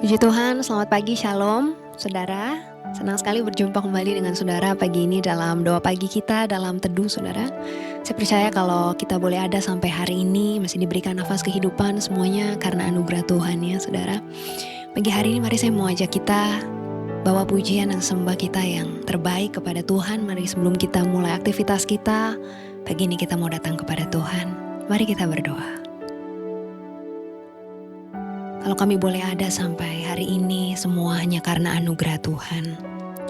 Puji Tuhan, selamat pagi, Shalom, saudara. Senang sekali berjumpa kembali dengan saudara pagi ini dalam doa pagi kita, dalam teduh saudara. Saya percaya kalau kita boleh ada sampai hari ini, masih diberikan nafas kehidupan semuanya karena anugerah Tuhan ya saudara. Pagi hari ini mari saya mau ajak kita bawa pujian dan sembah kita yang terbaik kepada Tuhan. Mari sebelum kita mulai aktivitas kita, pagi ini kita mau datang kepada Tuhan. Mari kita berdoa. Kalau kami boleh ada sampai hari ini, semua hanya karena anugerah Tuhan.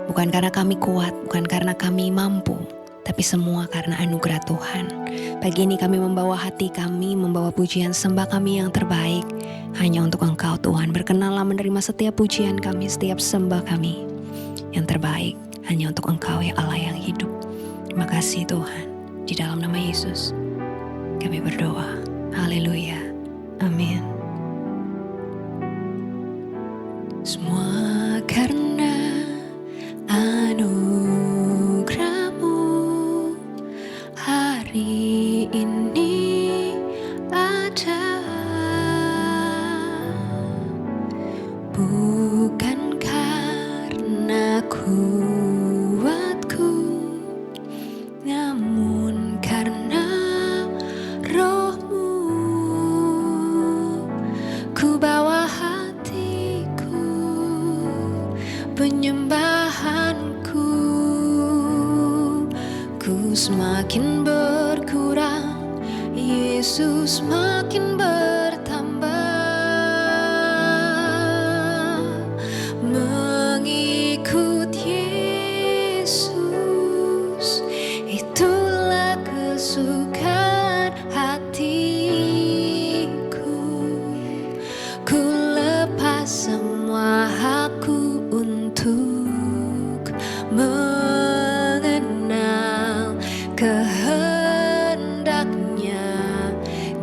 Bukan karena kami kuat, bukan karena kami mampu, tapi semua karena anugerah Tuhan. Pagi ini kami membawa hati kami, membawa pujian sembah kami yang terbaik, hanya untuk Engkau Tuhan. Berkenanlah menerima setiap pujian kami, setiap sembah kami yang terbaik, hanya untuk Engkau ya Allah yang hidup. Terima kasih Tuhan. Di dalam nama Yesus, kami berdoa. Haleluya. Amin. Semua karena anugerah-Mu hari ini ada. Bukan karena kuatku, namun karena Roh-Mu. Ku bawa penyembahanku, ku semakin berkurang, Yesus makin bertambah. Mengikut Yesus, itulah kesukaan hatiku. Ku lepas semua hakku untuk mengenal kehendaknya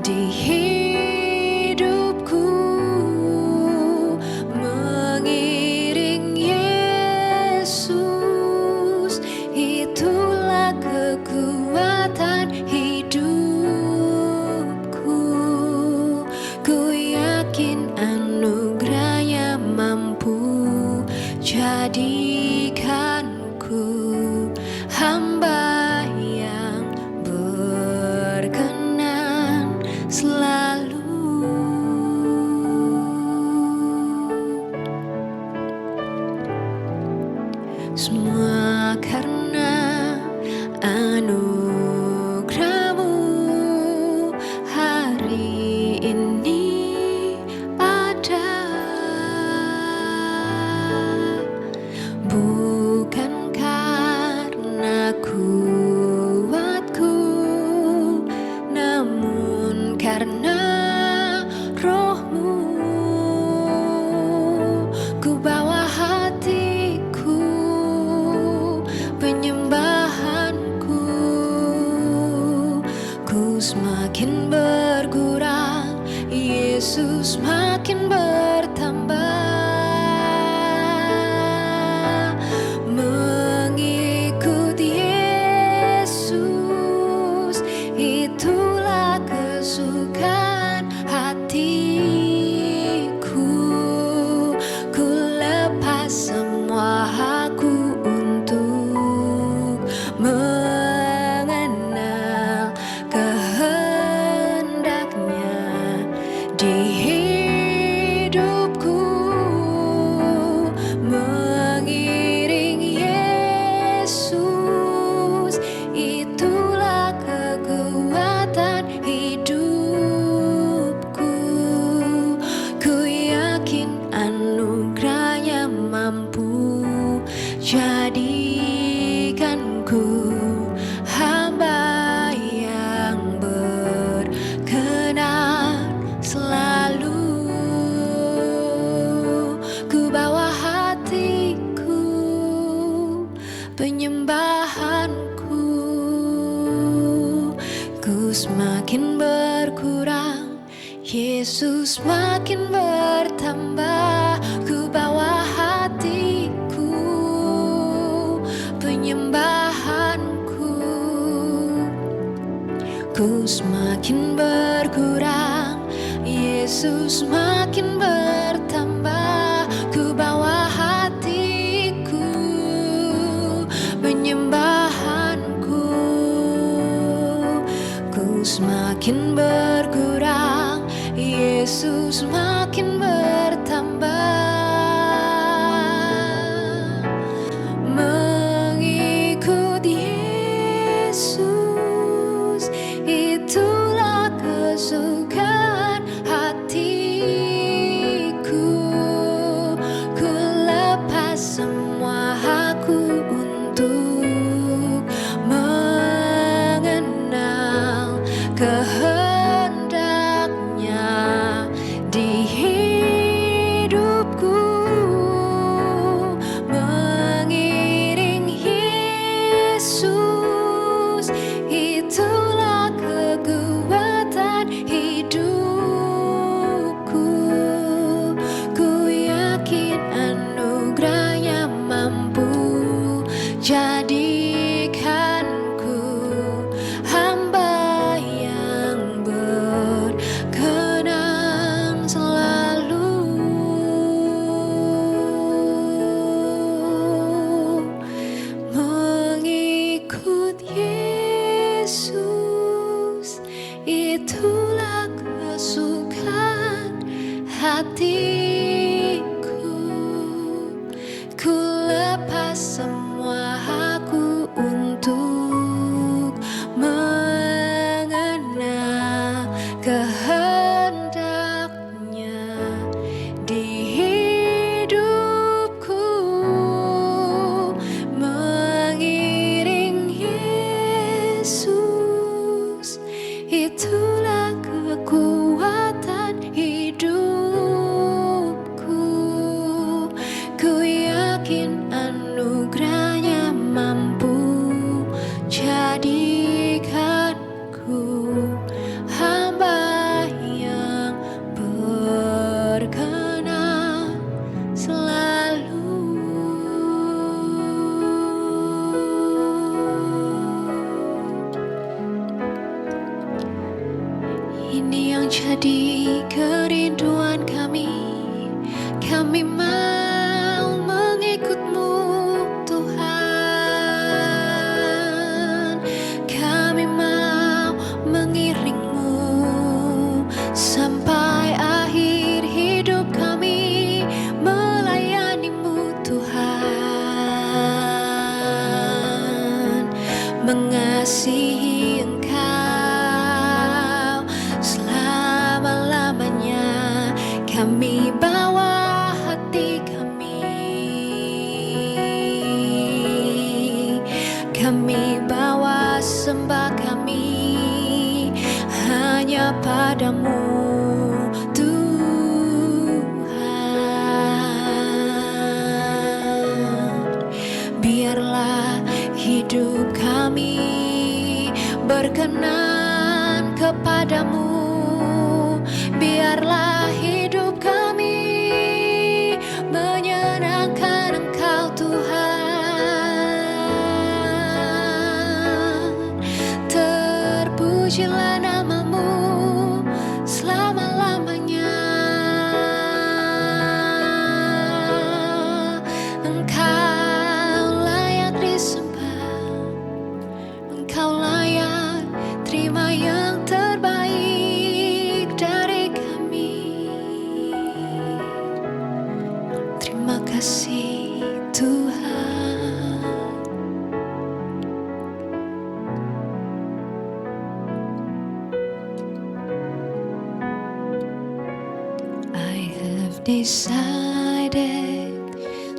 di hidupku. Mengiring Yesus, itulah kekuatan hidupku. Ku yakin anugerah-Nya mampu jadikanku hamba yang berkenan selalu. Semua karena anugerah-Mu hari ini ada. Bukan karena kuatku, namun karena Roh-Mu. Ku bawa hatiku, penyembahanku, ku semakin berkurang, Yesus makin bertambah. Mengikut Yesus, itulah kesukaan hatiku. Ku lepas semua hakku untuk mengenal kehendaknya di hidupku. Mengiring Yesus, itulah kekuatan hidupku. Ku yakin anugerah-Nya mampu jadikanku hamba yang berkenan selalu. Ku bawa hatiku, penyembahanku, ku semakin berkurang, Yesus makin bertambah. Ku bawa hatiku, penyembahanku, ku semakin berkurang, Yesus makin bertambah. Yesus makin bertambah. Mengikut Yesus, itulah kesukaan hatiku. Ku lepas semua hakku untuk mengenal kehendaknya di hidupku. Mengiring Yesus, itulah kekuatan hidupku. Ku yakin anugerahnya mampu jadikanku hamba yang berkenan selalu. Mengikut Yesus, itulah kesukaan hatiku. Ku lepas semua hakku untuk mengenal kehendaknya di hidupku. Mengiring Yesus, itulah kekuatan hidupku. Ku yakin anugerahnya mampu jadikanku hamba yang berkenan selalu. Ini yang jadi kerinduan kami. Kami mau mengikut-Mu, Tuhan. Kami mau mengiring-Mu sampai akhir hidup kami, melayani-Mu, Tuhan. Mengasihi Engkau selama-lamanya. Kami bawa hati kami, kami bawa sembah kami hanya padamu, Tuhan. Biarlah hidup kami berkenan kepadamu. Biarlah hidup kami menyenangkan Engkau, Tuhan. Terpujilah nama-Mu selama-lamanya. Engkau layak disembah, Engkau layak terima yang terbaik dari kami. Terima kasih Tuhan. I have decided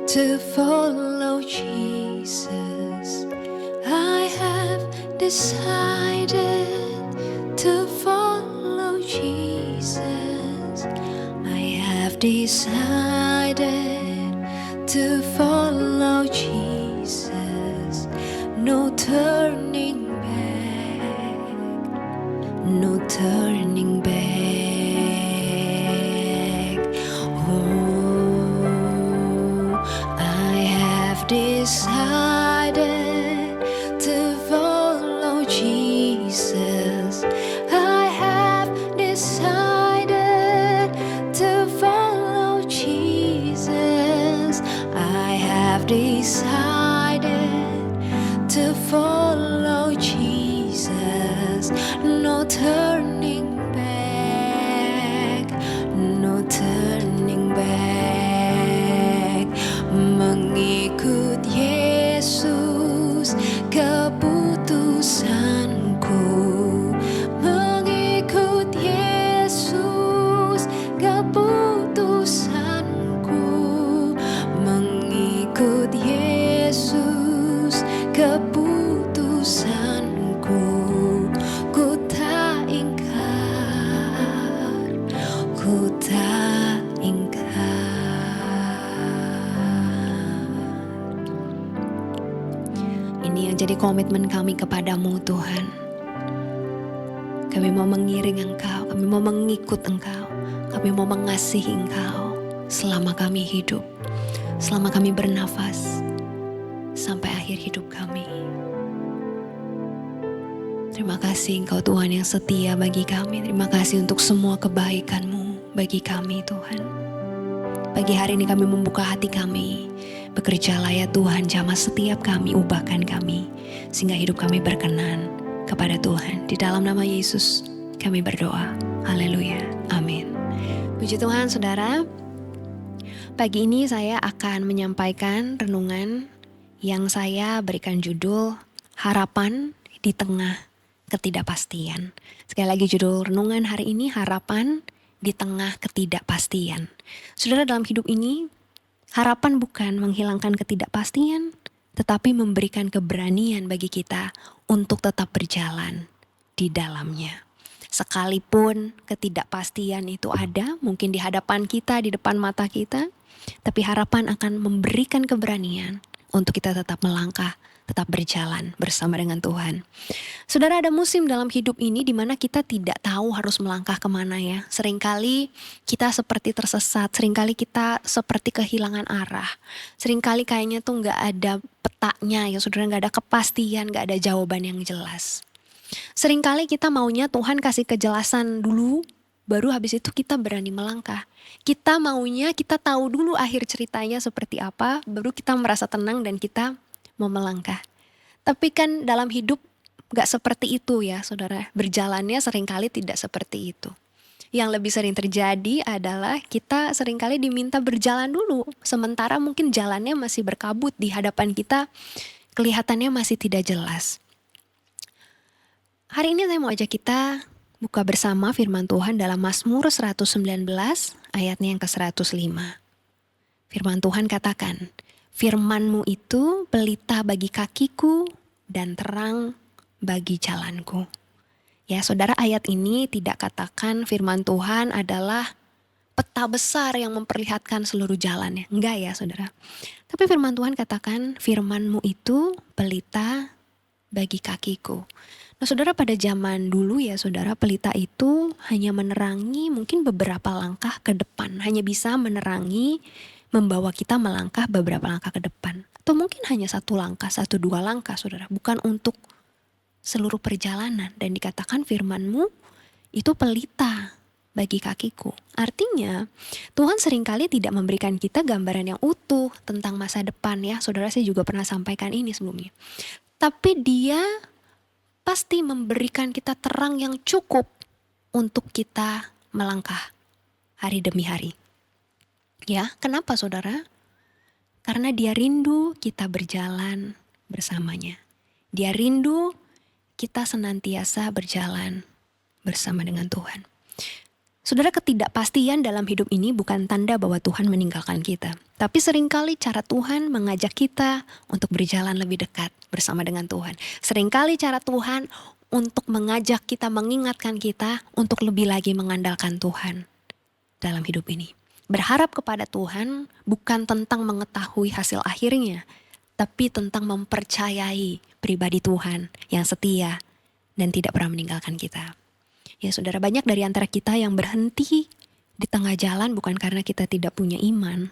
to follow Jesus. I have decided to follow Jesus. I have decided to follow Jesus. No turning back, no turning back. Oh, I have decided to follow Jesus. I have decided to follow Jesus. I have decided to follow Jesus. No turning back, menjadi komitmen kami kepadamu Tuhan. Kami mau mengiring Engkau, kami mau mengikut Engkau, kami mau mengasihi Engkau selama kami hidup, selama kami bernafas, sampai akhir hidup kami. Terima kasih Engkau Tuhan yang setia bagi kami. Terima kasih untuk semua kebaikan-Mu bagi kami Tuhan. Pagi hari ini kami membuka hati kami. Bekerjalah ya Tuhan, jamah setiap kami, ubahkan kami, sehingga hidup kami berkenan kepada Tuhan. Di dalam nama Yesus kami berdoa. Haleluya. Amin. Puji Tuhan saudara. Pagi ini saya akan menyampaikan renungan yang saya berikan judul Harapan di Tengah Ketidakpastian. Sekali lagi judul renungan hari ini, Harapan di Tengah Ketidakpastian. Saudara, dalam hidup ini harapan bukan menghilangkan ketidakpastian, tetapi memberikan keberanian bagi kita untuk tetap berjalan di dalamnya. Sekalipun ketidakpastian itu ada, mungkin di hadapan kita, di depan mata kita, tapi harapan akan memberikan keberanian untuk kita tetap melangkah, tetap berjalan bersama dengan Tuhan. Saudara, ada musim dalam hidup ini di mana kita tidak tahu harus melangkah kemana ya. Seringkali kita seperti tersesat, seringkali kita seperti kehilangan arah. Seringkali kayaknya tuh gak ada petanya ya saudara, gak ada kepastian, gak ada jawaban yang jelas. Seringkali kita maunya Tuhan kasih kejelasan dulu, baru habis itu kita berani melangkah. Kita maunya kita tahu dulu akhir ceritanya seperti apa, baru kita merasa tenang dan kita mau melangkah. Tapi kan dalam hidup gak seperti itu ya saudara. Berjalannya seringkali tidak seperti itu. Yang lebih sering terjadi adalah kita seringkali diminta berjalan dulu. Sementara mungkin jalannya masih berkabut di hadapan kita, kelihatannya masih tidak jelas. Hari ini saya mau ajak kita buka bersama firman Tuhan dalam Mazmur 119 ayatnya yang ke-105. Firman Tuhan katakan, firman-Mu itu pelita bagi kakiku dan terang bagi jalanku. Ya saudara, ayat ini tidak katakan firman Tuhan adalah peta besar yang memperlihatkan seluruh jalannya. Enggak ya saudara. Tapi firman Tuhan katakan firman-Mu itu pelita bagi kakiku. Nah saudara, pada zaman dulu ya saudara, pelita itu hanya menerangi mungkin beberapa langkah ke depan. Hanya bisa menerangi, membawa kita melangkah beberapa langkah ke depan. Atau mungkin hanya 1 langkah, 1-2 langkah saudara. Bukan untuk seluruh perjalanan. Dan dikatakan firman-Mu itu pelita bagi kakiku. Artinya Tuhan seringkali tidak memberikan kita gambaran yang utuh tentang masa depan ya. Saudara, saya juga pernah sampaikan ini sebelumnya. Tapi Dia pasti memberikan kita terang yang cukup untuk kita melangkah hari demi hari. Ya, kenapa saudara? Karena Dia rindu kita berjalan bersamanya. Dia rindu kita senantiasa berjalan bersama dengan Tuhan. Saudara, ketidakpastian dalam hidup ini bukan tanda bahwa Tuhan meninggalkan kita. Tapi seringkali cara Tuhan mengajak kita untuk berjalan lebih dekat bersama dengan Tuhan. Seringkali cara Tuhan untuk mengajak kita, mengingatkan kita untuk lebih lagi mengandalkan Tuhan dalam hidup ini. Berharap kepada Tuhan bukan tentang mengetahui hasil akhirnya, tapi tentang mempercayai pribadi Tuhan yang setia dan tidak pernah meninggalkan kita. Ya saudara, banyak dari antara kita yang berhenti di tengah jalan bukan karena kita tidak punya iman,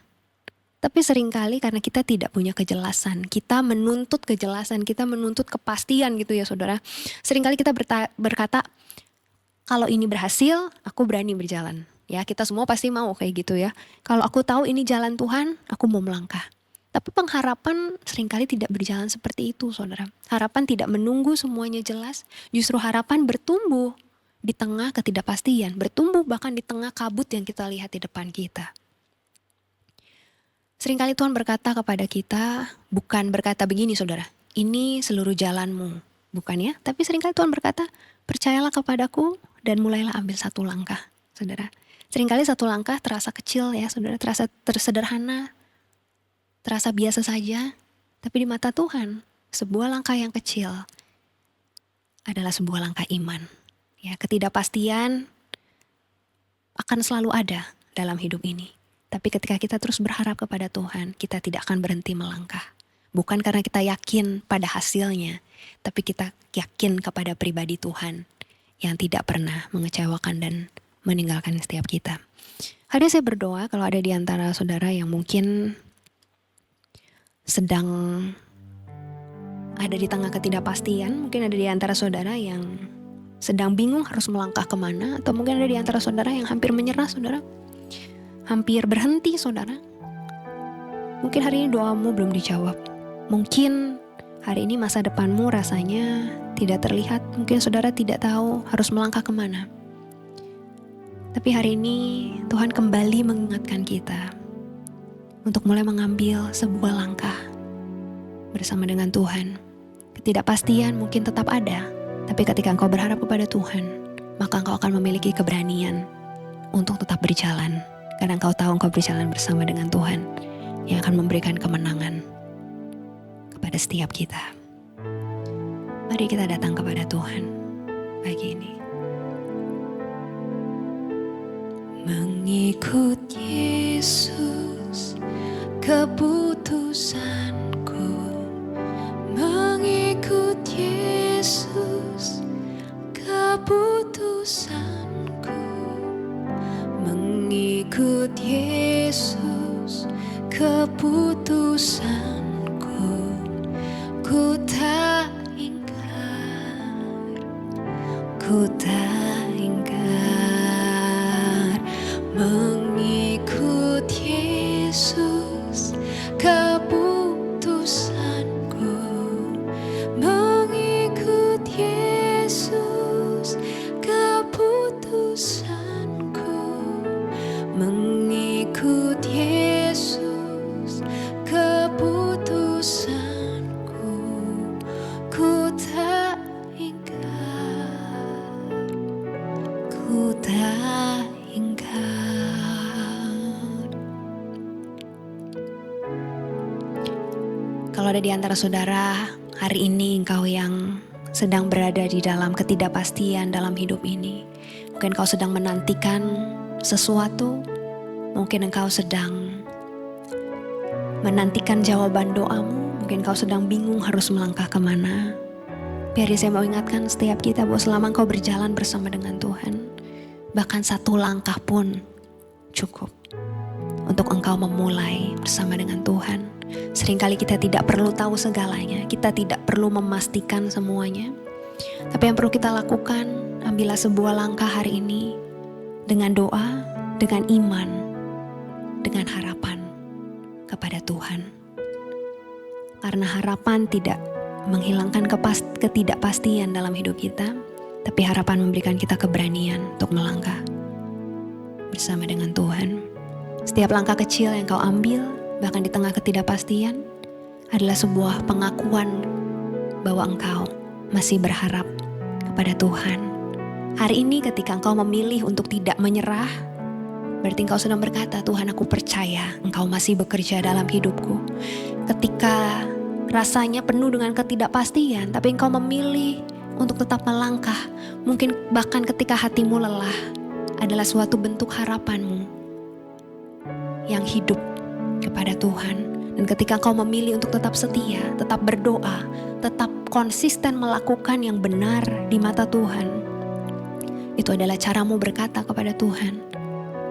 tapi seringkali karena kita tidak punya kejelasan. Kita menuntut kejelasan, kita menuntut kepastian gitu ya saudara. Seringkali kita berkata, kalau ini berhasil, aku berani berjalan. Ya, kita semua pasti mau kayak gitu ya. Kalau aku tahu ini jalan Tuhan, aku mau melangkah. Tapi pengharapan seringkali tidak berjalan seperti itu saudara. Harapan tidak menunggu semuanya jelas, justru harapan bertumbuh di tengah ketidakpastian, bertumbuh bahkan di tengah kabut yang kita lihat di depan kita. Seringkali Tuhan berkata kepada kita, bukan berkata begini saudara, ini seluruh jalanmu, bukan ya. Tapi seringkali Tuhan berkata, percayalah kepadaku dan mulailah ambil 1 langkah saudara. Seringkali 1 langkah terasa kecil ya saudara, terasa sederhana, terasa biasa saja. Tapi di mata Tuhan, sebuah langkah yang kecil adalah sebuah langkah iman. Ya, ketidakpastian akan selalu ada dalam hidup ini. Tapi ketika kita terus berharap kepada Tuhan, kita tidak akan berhenti melangkah. Bukan karena kita yakin pada hasilnya, tapi kita yakin kepada pribadi Tuhan yang tidak pernah mengecewakan dan meninggalkan setiap kita. Hari ini saya berdoa kalau ada di antara saudara yang mungkin sedang ada di tengah ketidakpastian, mungkin ada di antara saudara yang sedang bingung harus melangkah kemana, atau mungkin ada di antara saudara yang hampir menyerah, saudara, hampir berhenti, saudara. Mungkin hari ini doamu belum dijawab. Mungkin hari ini masa depanmu rasanya tidak terlihat. Mungkin saudara tidak tahu harus melangkah kemana. Tapi hari ini Tuhan kembali mengingatkan kita untuk mulai mengambil sebuah langkah bersama dengan Tuhan. Ketidakpastian mungkin tetap ada, tapi ketika engkau berharap kepada Tuhan, maka engkau akan memiliki keberanian untuk tetap berjalan. Karena engkau tahu engkau berjalan bersama dengan Tuhan yang akan memberikan kemenangan kepada setiap kita. Mari kita datang kepada Tuhan pagi ini. Mengikut Yesus keputusanku, mengikut Yesus keputusanku, mengikut Yesus keputusanku, ku tak ingkar, ku tak ingkar, mengikut Yesus keputusanku, mengikut Yesus keputusanku, mengikut Yesus keputusanku, ku tak ingkar, ku tak ingkar. Kalau ada di antara saudara hari ini engkau yang sedang berada di dalam ketidakpastian dalam hidup ini, mungkin engkau sedang menantikan sesuatu, mungkin engkau sedang menantikan jawaban doamu, mungkin engkau sedang bingung harus melangkah kemana. Biar saya mau ingatkan setiap kita bahwa selama engkau berjalan bersama dengan Tuhan, bahkan satu langkah pun cukup untuk engkau memulai bersama dengan Tuhan. Seringkali kita tidak perlu tahu segalanya, kita tidak perlu memastikan semuanya. Tapi yang perlu kita lakukan, ambillah sebuah langkah hari ini dengan doa, dengan iman, dengan harapan kepada Tuhan. Karena harapan tidak menghilangkan ketidakpastian dalam hidup kita, tapi harapan memberikan kita keberanian untuk melangkah bersama dengan Tuhan. Setiap langkah kecil yang kau ambil, bahkan di tengah ketidakpastian, adalah sebuah pengakuan bahwa engkau masih berharap kepada Tuhan. Hari ini ketika engkau memilih untuk tidak menyerah, berarti engkau sedang berkata, Tuhan, aku percaya engkau masih bekerja dalam hidupku. Ketika rasanya penuh dengan ketidakpastian, tapi engkau memilih untuk tetap melangkah, mungkin bahkan ketika hatimu lelah, adalah suatu bentuk harapanmu yang hidup kepada Tuhan. Dan ketika engkau memilih untuk tetap setia, tetap berdoa, tetap konsisten melakukan yang benar di mata Tuhan, itu adalah caramu berkata kepada Tuhan,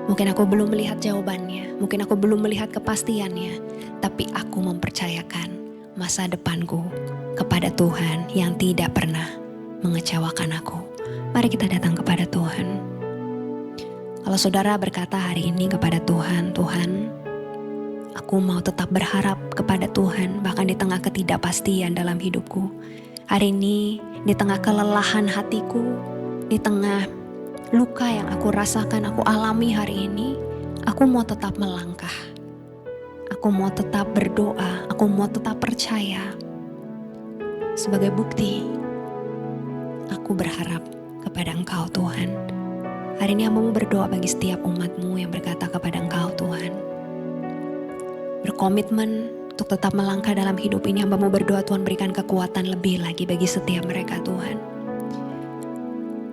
mungkin aku belum melihat jawabannya, mungkin aku belum melihat kepastiannya, tapi aku mempercayakan masa depanku kepada Tuhan yang tidak pernah mengecewakan aku. Mari kita datang kepada Tuhan. Kalau saudara berkata hari ini kepada Tuhan, Tuhan, aku mau tetap berharap kepada Tuhan bahkan di tengah ketidakpastian dalam hidupku. Hari ini di tengah kelelahan hatiku, di tengah luka yang aku rasakan, aku alami hari ini, aku mau tetap melangkah. Aku mau tetap berdoa, aku mau tetap percaya. Sebagai bukti, aku berharap kepada Engkau Tuhan. Hari ini hambamu berdoa bagi setiap umatmu yang berkata kepada Engkau Tuhan. Berkomitmen untuk tetap melangkah dalam hidup ini, hambamu berdoa Tuhan berikan kekuatan lebih lagi bagi setiap mereka Tuhan.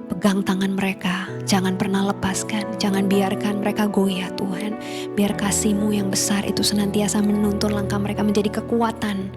Pegang tangan mereka, jangan pernah lepaskan, jangan biarkan mereka goyah Tuhan. Biar kasih-Mu yang besar itu senantiasa menuntun langkah mereka menjadi kekuatan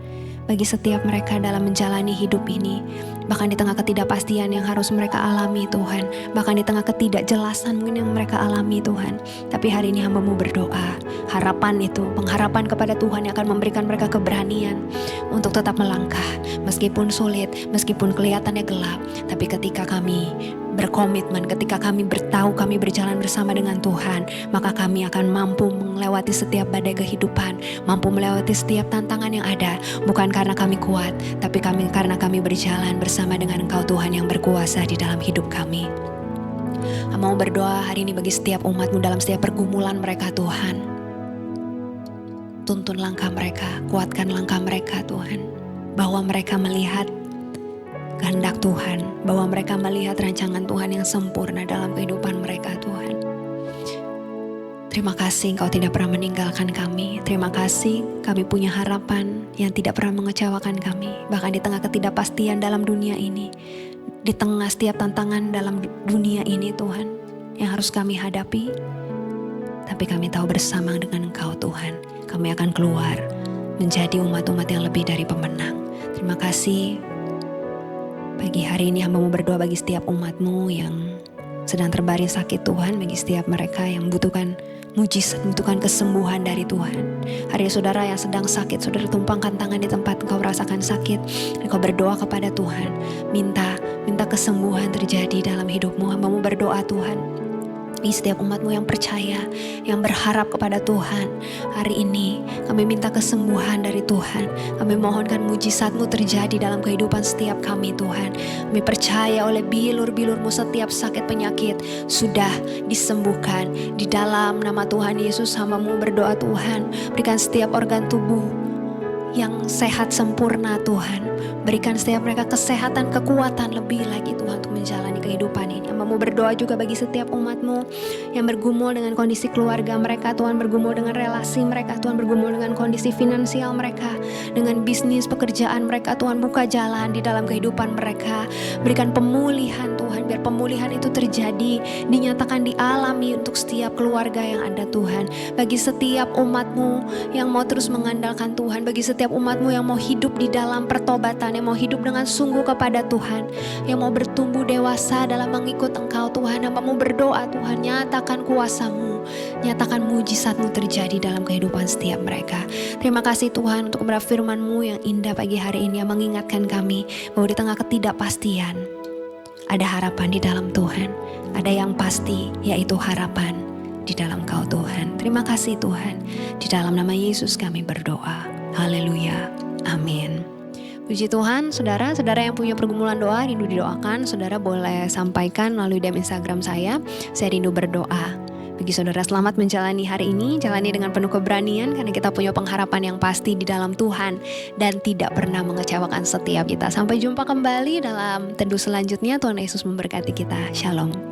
bagi setiap mereka dalam menjalani hidup ini. Bahkan di tengah ketidakpastian yang harus mereka alami Tuhan, bahkan di tengah ketidakjelasan mungkin yang mereka alami Tuhan. Tapi hari ini hamba-Mu berdoa, harapan itu, pengharapan kepada Tuhan yang akan memberikan mereka keberanian untuk tetap melangkah. Meskipun sulit, meskipun kelihatannya gelap, tapi ketika kami berkomitmen, ketika kami bertahu kami berjalan bersama dengan Tuhan, maka kami akan mampu melewati setiap badai kehidupan, mampu melewati setiap tantangan yang ada, bukan karena kami kuat, tapi karena kami berjalan bersama dengan Engkau Tuhan yang berkuasa di dalam hidup kami. Mau berdoa hari ini bagi setiap umat-Mu dalam setiap pergumulan mereka Tuhan. Tuntun langkah mereka, kuatkan langkah mereka Tuhan, bahwa mereka melihat kehendak Tuhan, bahwa mereka melihat rancangan Tuhan yang sempurna dalam kehidupan mereka Tuhan. Terima kasih Engkau tidak pernah meninggalkan kami. Terima kasih kami punya harapan yang tidak pernah mengecewakan kami. Bahkan di tengah ketidakpastian dalam dunia ini, di tengah setiap tantangan dalam dunia ini Tuhan, yang harus kami hadapi, tapi kami tahu bersama dengan Engkau Tuhan, kami akan keluar menjadi umat-umat yang lebih dari pemenang. Terima kasih. Pagi hari ini hamba-Mu berdoa bagi setiap umat-Mu yang sedang terbaring sakit Tuhan, bagi setiap mereka yang membutuhkan mujizat, membutuhkan kesembuhan dari Tuhan. Hari ini saudara yang sedang sakit, saudara tumpangkan tangan di tempat engkau merasakan sakit. Engkau berdoa kepada Tuhan, minta kesembuhan terjadi dalam hidupmu. Hamba-Mu berdoa Tuhan, di setiap umat-Mu yang percaya, yang berharap kepada Tuhan. Hari ini kami minta kesembuhan dari Tuhan. Kami mohonkan mujizat-Mu terjadi dalam kehidupan setiap kami Tuhan. Kami percaya oleh bilur-bilur-Mu setiap sakit penyakit sudah disembuhkan. Di dalam nama Tuhan Yesus hamba-Mu berdoa Tuhan, berikan setiap organ tubuh yang sehat sempurna Tuhan. Berikan setiap mereka kesehatan, kekuatan lebih lagi Tuhan untuk menjalani kehidupan ini. Hamba-Mu berdoa juga bagi setiap umat-Mu yang bergumul dengan kondisi keluarga mereka Tuhan, bergumul dengan relasi mereka Tuhan, bergumul dengan kondisi finansial mereka, dengan bisnis, pekerjaan mereka Tuhan. Buka jalan di dalam kehidupan mereka. Berikan pemulihan Tuhan, biar pemulihan itu terjadi, dinyatakan, dialami untuk setiap keluarga yang ada Tuhan. Bagi setiap umat-Mu yang mau terus mengandalkan Tuhan, bagi setiap umat-Mu yang mau hidup di dalam pertobatan, yang mau hidup dengan sungguh kepada Tuhan, yang mau bertumbuh dewasa dalam mengikut Engkau Tuhan. Hamba-Mu berdoa Tuhan, nyatakan kuasa-Mu, nyatakan mujizat-Mu terjadi dalam kehidupan setiap mereka. Terima kasih Tuhan untuk kebenaran firman-Mu yang indah pagi hari ini, yang mengingatkan kami bahwa di tengah ketidakpastian ada harapan di dalam Tuhan. Ada yang pasti, yaitu harapan di dalam Kau Tuhan. Terima kasih Tuhan. Di dalam nama Yesus kami berdoa. Haleluya. Amin. Puji Tuhan, saudara-saudara yang punya pergumulan doa, rindu didoakan, saudara boleh sampaikan melalui DM Instagram saya rindu berdoa. Bagi saudara selamat menjalani hari ini, jalani dengan penuh keberanian karena kita punya pengharapan yang pasti di dalam Tuhan dan tidak pernah mengecewakan setiap kita. Sampai jumpa kembali dalam teduh selanjutnya. Tuhan Yesus memberkati kita. Shalom.